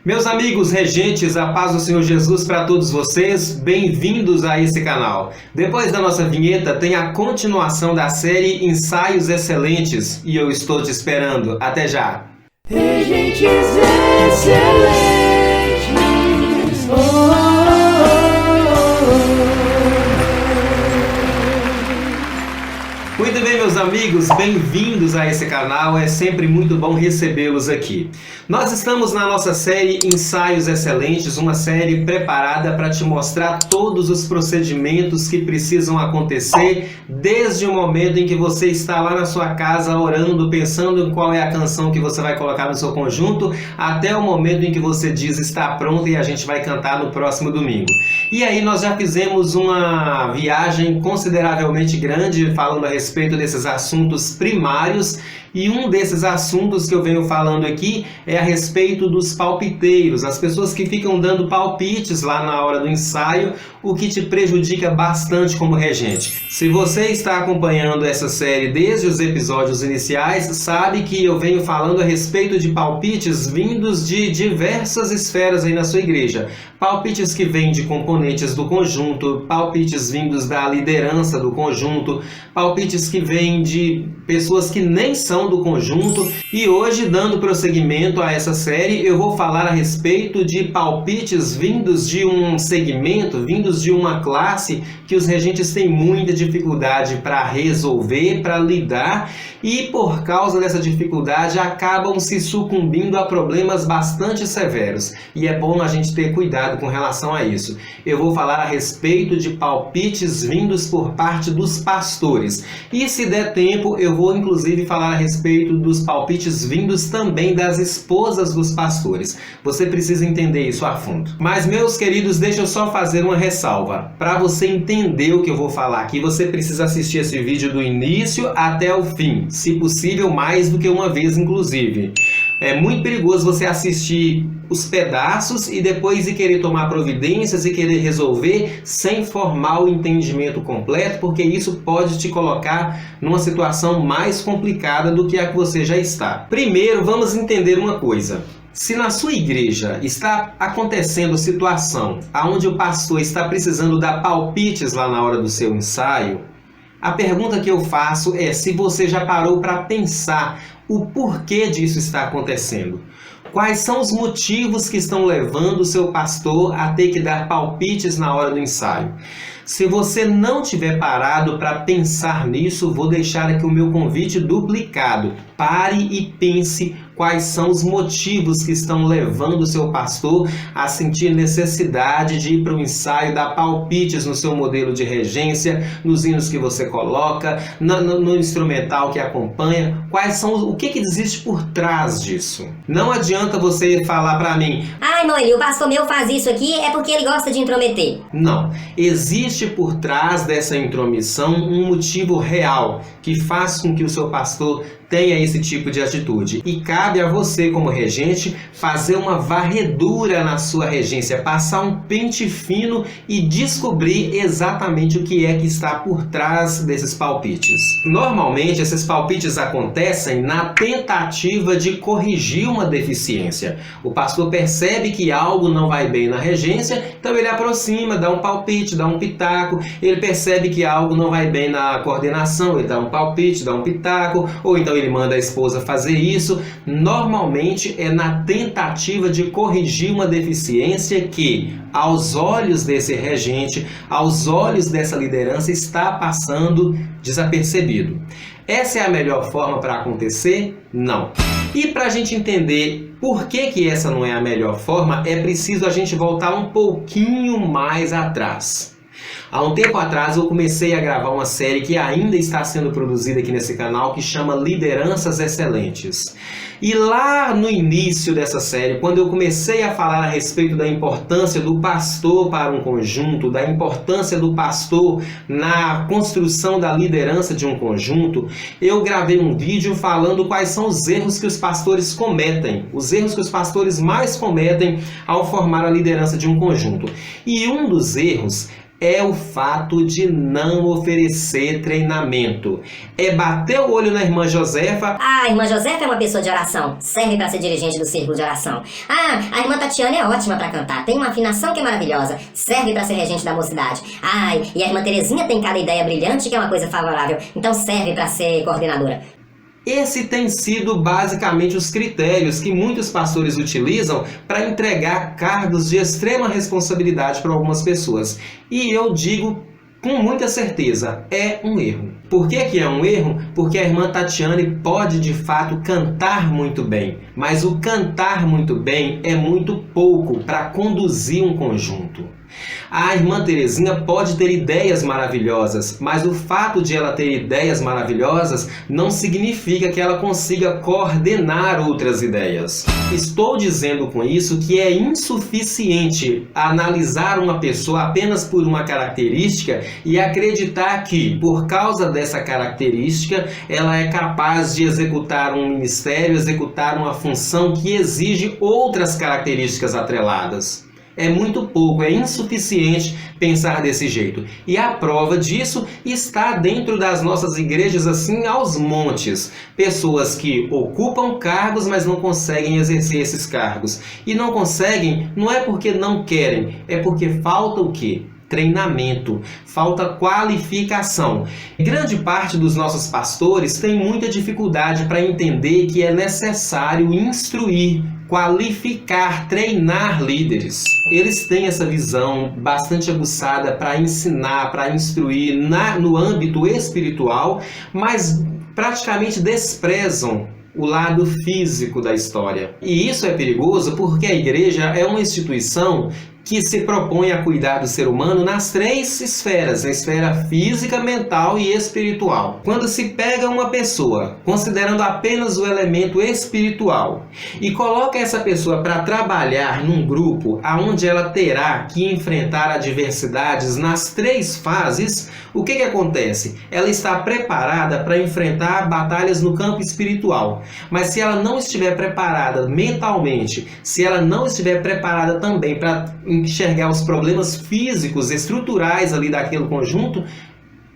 Meus amigos regentes, a paz do Senhor Jesus para todos vocês, bem-vindos a esse canal. Depois da nossa vinheta tem a continuação da série Ensaios Excelentes e eu estou te esperando. Até já! Regentes excelentes. Muito bem, meus amigos, bem-vindos a esse canal, é sempre muito bom recebê-los aqui. Nós estamos na nossa série Ensaios Excelentes, uma série preparada para te mostrar todos os procedimentos que precisam acontecer desde o momento em que você está lá na sua casa orando, pensando em qual é a canção que você vai colocar no seu conjunto, até o momento em que você diz está pronto e a gente vai cantar no próximo domingo. E aí nós já fizemos uma viagem consideravelmente grande falando a respeito desses assuntos primários, e um desses assuntos que eu venho falando aqui é a respeito dos palpiteiros, as pessoas que ficam dando palpites lá na hora do ensaio, o que te prejudica bastante como regente. Se você está acompanhando essa série desde os episódios iniciais, sabe que eu venho falando a respeito de palpites vindos de diversas esferas aí na sua igreja. Palpites que vêm de componentes do conjunto, palpites vindos da liderança do conjunto, palpites que vêm de pessoas que nem são do conjunto. E hoje, dando prosseguimento a essa série, eu vou falar a respeito de palpites vindos de um segmento, vindos de uma classe que os regentes têm muita dificuldade para resolver, para lidar, e por causa dessa dificuldade acabam se sucumbindo a problemas bastante severos. E é bom a gente ter cuidado com relação a isso. Eu vou falar a respeito de palpites vindos por parte dos pastores. E se der tempo, eu vou inclusive falar a respeito dos palpites vindos também das esposas dos pastores. Você precisa entender isso a fundo. Mas, meus queridos, deixa eu só fazer uma ressalva. Para você entender o que eu vou falar aqui, você precisa assistir esse vídeo do início até o fim. Se possível, mais do que uma vez, inclusive. É muito perigoso você assistir os pedaços e depois ir querer tomar providências e querer resolver sem formar o entendimento completo, porque isso pode te colocar numa situação mais complicada do que a que você já está. Primeiro, vamos entender uma coisa. Se na sua igreja está acontecendo situação onde o pastor está precisando dar palpites lá na hora do seu ensaio, a pergunta que eu faço é se você já parou para pensar o porquê disso está acontecendo. Quais são os motivos que estão levando o seu pastor a ter que dar palpites na hora do ensaio? Se você não tiver parado para pensar nisso, vou deixar aqui o meu convite duplicado. Pare e pense quais são os motivos que estão levando o seu pastor a sentir necessidade de ir para o ensaio, dar palpites no seu modelo de regência, nos hinos que você coloca, no instrumental que acompanha. Quais são, o que existe por trás disso? Não adianta você falar para mim: ai, Noeli, o pastor meu faz isso aqui é porque ele gosta de intrometer. Não. Existe por trás dessa intromissão um motivo real que faz com que o seu pastor tenha esse tipo de atitude. E cabe a você, como regente, fazer uma varredura na sua regência, passar um pente fino e descobrir exatamente o que é que está por trás desses palpites. Normalmente, esses palpites acontecem na tentativa de corrigir uma deficiência. O pastor percebe que algo não vai bem na regência, então ele aproxima, dá um palpite, dá um pitaco. Ele percebe que algo não vai bem na coordenação, ele dá um palpite, dá um pitaco, ou então ele manda a esposa fazer isso. Normalmente é na tentativa de corrigir uma deficiência que, aos olhos desse regente, aos olhos dessa liderança, está passando desapercebido. Essa é a melhor forma para acontecer? Não. E para a gente entender por que essa não é a melhor forma, é preciso a gente voltar um pouquinho mais atrás. Há um tempo atrás eu comecei a gravar uma série que ainda está sendo produzida aqui nesse canal, que chama Lideranças Excelentes. E lá no início dessa série, quando eu comecei a falar a respeito da importância do pastor para um conjunto, da importância do pastor na construção da liderança de um conjunto, eu gravei um vídeo falando quais são os erros que os pastores cometem, os erros que os pastores mais cometem ao formar a liderança de um conjunto. E um dos erros é o fato de não oferecer treinamento. É bater o olho na irmã Josefa. Ah, a irmã Josefa é uma pessoa de oração, serve para ser dirigente do círculo de oração. Ah, a irmã Tatiana é ótima para cantar, tem uma afinação que é maravilhosa, serve para ser regente da mocidade. Ai, e a irmã Terezinha tem cada ideia brilhante que é uma coisa favorável, então serve para ser coordenadora. Esse tem sido basicamente os critérios que muitos pastores utilizam para entregar cargos de extrema responsabilidade para algumas pessoas. E eu digo com muita certeza, é um erro. Por que que é um erro? Porque a irmã Tatiane pode de fato cantar muito bem, mas o cantar muito bem é muito pouco para conduzir um conjunto. A irmã Terezinha pode ter ideias maravilhosas, mas o fato de ela ter ideias maravilhosas não significa que ela consiga coordenar outras ideias. Estou dizendo com isso que é insuficiente analisar uma pessoa apenas por uma característica e acreditar que, por causa dessa característica, ela é capaz de executar um ministério, executar uma função que exige outras características atreladas. É muito pouco, é insuficiente pensar desse jeito. E a prova disso está dentro das nossas igrejas assim aos montes. Pessoas que ocupam cargos, mas não conseguem exercer esses cargos. E não conseguem, não é porque não querem, é porque falta o quê? Treinamento, falta qualificação. Grande parte dos nossos pastores tem muita dificuldade para entender que é necessário instruir, qualificar, treinar líderes. Eles têm essa visão bastante aguçada para ensinar, para instruir no âmbito espiritual, mas praticamente desprezam o lado físico da história. E isso é perigoso porque a igreja é uma instituição que se propõe a cuidar do ser humano nas três esferas, a esfera física, mental e espiritual. Quando se pega uma pessoa, considerando apenas o elemento espiritual, e coloca essa pessoa para trabalhar num grupo onde ela terá que enfrentar adversidades nas três fases, o que acontece? Ela está preparada para enfrentar batalhas no campo espiritual, mas se ela não estiver preparada mentalmente, se ela não estiver preparada também para enxergar os problemas físicos, estruturais ali daquele conjunto,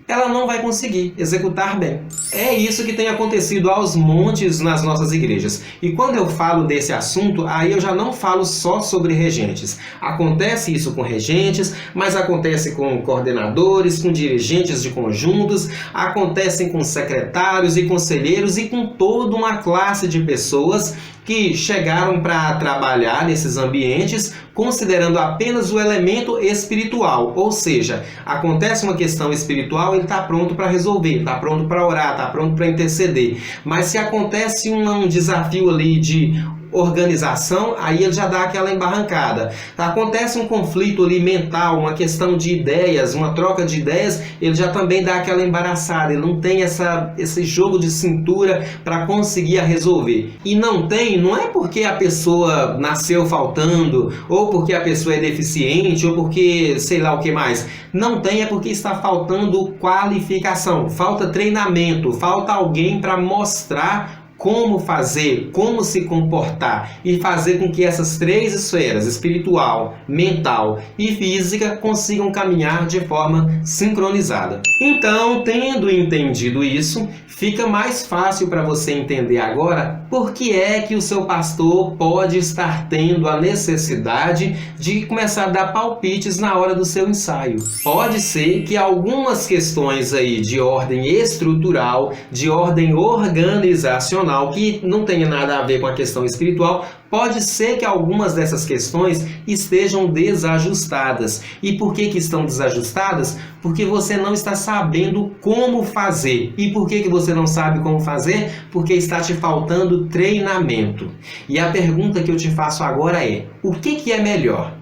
ela não vai conseguir executar bem. É isso que tem acontecido aos montes nas nossas igrejas. E quando eu falo desse assunto, aí eu já não falo só sobre regentes. Acontece isso com regentes, mas acontece com coordenadores, com dirigentes de conjuntos, acontecem com secretários e conselheiros e com toda uma classe de pessoas que chegaram para trabalhar nesses ambientes considerando apenas o elemento espiritual, ou seja, acontece uma questão espiritual, ele está pronto para resolver, está pronto para orar, está pronto para interceder. Mas se acontece um desafio ali de organização, aí ele já dá aquela embarrancada. Acontece um conflito ali mental, uma questão de ideias, uma troca de ideias, ele já também dá aquela embaraçada, ele não tem esse jogo de cintura para conseguir resolver. E não é porque a pessoa nasceu faltando, ou porque a pessoa é deficiente, ou porque sei lá o que mais. Não tem, é porque está faltando qualificação, falta treinamento, falta alguém para mostrar como fazer, como se comportar e fazer com que essas três esferas, espiritual, mental e física, consigam caminhar de forma sincronizada. Então, tendo entendido isso, fica mais fácil para você entender agora por que é que o seu pastor pode estar tendo a necessidade de começar a dar palpites na hora do seu ensaio. Pode ser que algumas questões aí de ordem estrutural, de ordem organizacional, que não tenha nada a ver com a questão espiritual, pode ser que algumas dessas questões estejam desajustadas. E por que estão desajustadas? Porque você não está sabendo como fazer. E por que você não sabe como fazer? Porque está te faltando treinamento. E a pergunta que eu te faço agora é: o que é melhor?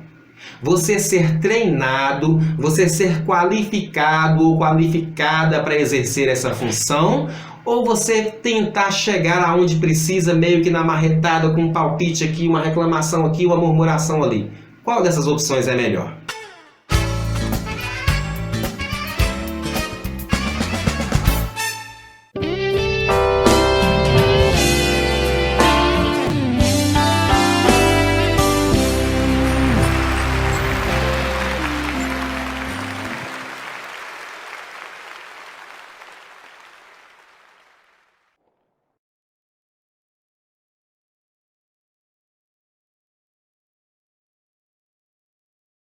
Você ser treinado, você ser qualificado ou qualificada para exercer essa função, ou você tentar chegar aonde precisa meio que na marretada, com um palpite aqui, uma reclamação aqui, uma murmuração ali? Qual dessas opções é melhor?